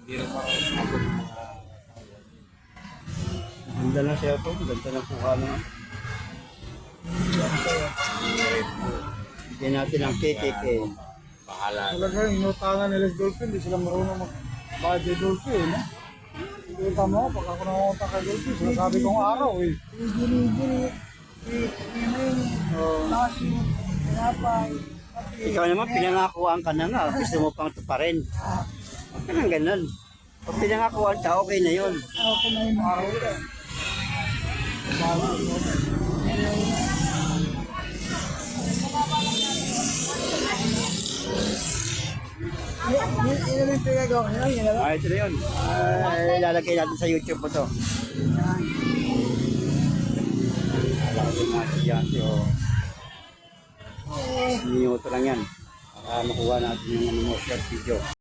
Hindi rin makakasagot ng mga Ganda ng cellphone, ganda ng kuha naman. Bigyan natin ang titik eh. bahala. Talaga yung inutangan nila sa Dolphin, hindi sila marunong mag-budget Dolphin, no? Yung tama ko, pag ako nangunguta kay Dolphin, sinasabi kong araw eh. Ikaw naman, pinangakuan ka na nga. Gusto mo pang tuparin. Huwag ka nang ganun. Pag pinangakuan ka, okay na yun. Ako na yung araw ka. Yun yung pinagawa ko yun, yun Ito na yun. Lalagay natin sa YouTube mo to. Lalagay natin yan. So, minuto lang yan. Para makuha natin yung short video.